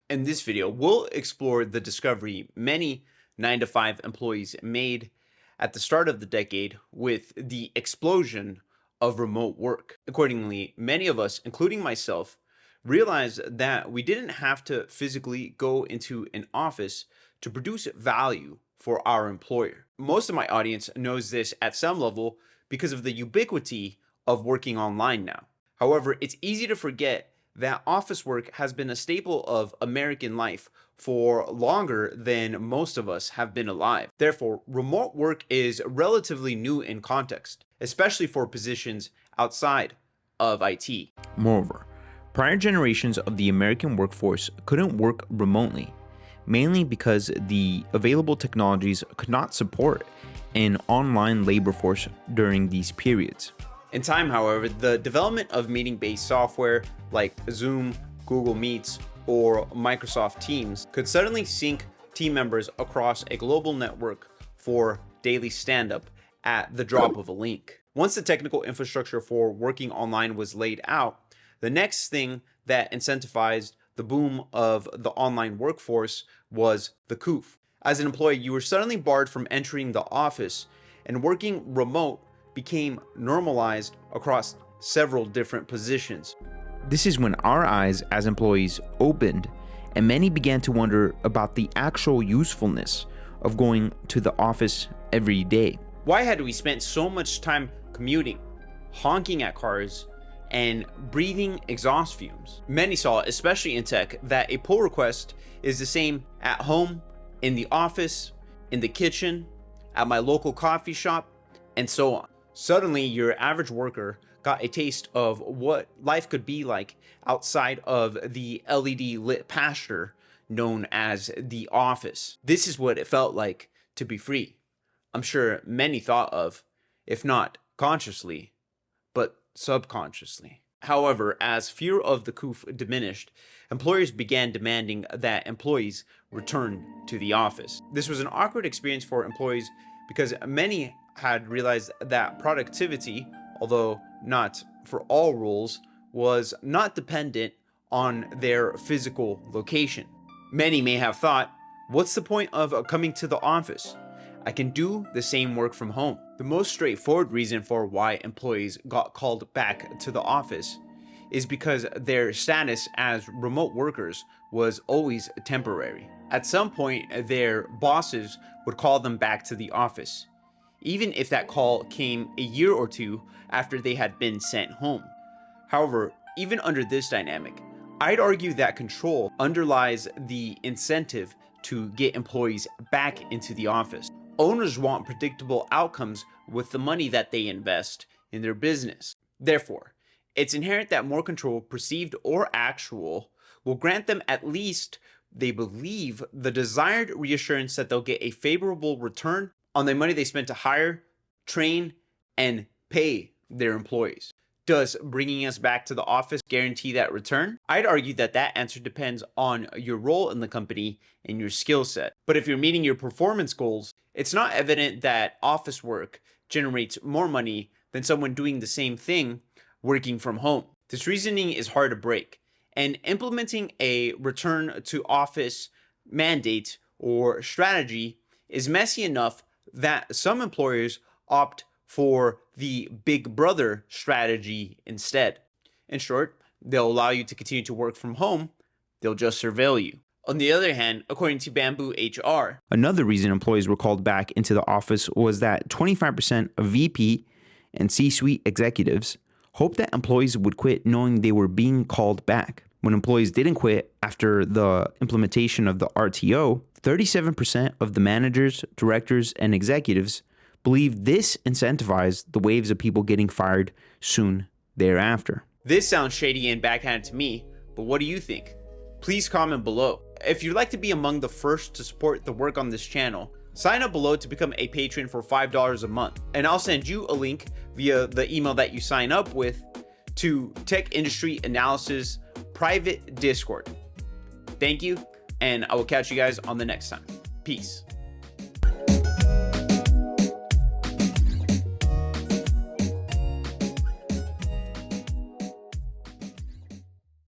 In this video, we'll explore the discovery many 9-to-5 employees made at the start of the decade with the explosion of remote work. Accordingly, many of us, including myself, realized that we didn't have to physically go into an office to produce value for our employer. Most of my audience knows this at some level because of the ubiquity of working online now. However, it's easy to forget that office work has been a staple of American life for longer than most of us have been alive. Therefore, remote work is relatively new in context, especially for positions outside of IT. Moreover, prior generations of the American workforce couldn't work remotely, mainly because the available technologies could not support an online labor force during these periods. In time, however, the development of meeting-based software like Zoom, Google Meets, or Microsoft Teams could suddenly sync team members across a global network for daily stand-up at the drop of a link. Once the technical infrastructure for working online was laid out, the next thing that incentivized the boom of the online workforce was the COOF. As an employee, you were suddenly barred from entering the office, and working remote became normalized across several different positions. This is when our eyes as employees opened, and many began to wonder about the actual usefulness of going to the office every day. Why had we spent so much time commuting, honking at cars, and breathing exhaust fumes? Many saw, especially in tech, that a pull request is the same at home, in the office, in the kitchen, at my local coffee shop, and so on. Suddenly, your average worker got a taste of what life could be like outside of the LED lit pasture known as the office. This is what it felt like to be free. I'm sure many thought of, if not consciously, but subconsciously. However, as fear of the COOF diminished, employers began demanding that employees return to the office. This was an awkward experience for employees because many had realized that productivity, although not for all roles, was not dependent on their physical location. Many may have thought, what's the point of coming to the office? I can do the same work from home. The most straightforward reason for why employees got called back to the office is because their status as remote workers was always temporary. At some point, their bosses would call them back to the office, even if that call came a year or two after they had been sent home. However, even under this dynamic, I'd argue that control underlies the incentive to get employees back into the office. Owners want predictable outcomes with the money that they invest in their business. Therefore, it's inherent that more control, perceived or actual, will grant them at least, they believe, the desired reassurance that they'll get a favorable return on the money they spent to hire, train, and pay their employees. Does bringing us back to the office guarantee that return? I'd argue that that answer depends on your role in the company and your skill set. But if you're meeting your performance goals, it's not evident that office work generates more money than someone doing the same thing working from home. This reasoning is hard to break, and implementing a return to office mandate or strategy is messy enough that some employers opt for the Big Brother strategy instead. In short, they'll allow you to continue to work from home, they'll just surveil you. On the other hand, according to Bamboo HR, another reason employees were called back into the office was that 25% of VP and C-suite executives hoped that employees would quit knowing they were being called back. When employees didn't quit after the implementation of the RTO, 37% of the managers, directors, and executives believed this incentivized the waves of people getting fired soon thereafter. This sounds shady and backhanded to me, but what do you think? Please comment below. If you'd like to be among the first to support the work on this channel, sign up below to become a patron for $5 a month, and I'll send you a link via the email that you sign up with to Tech Industry Analysis private Discord. Thank you, and I will catch you guys on the next time. Peace.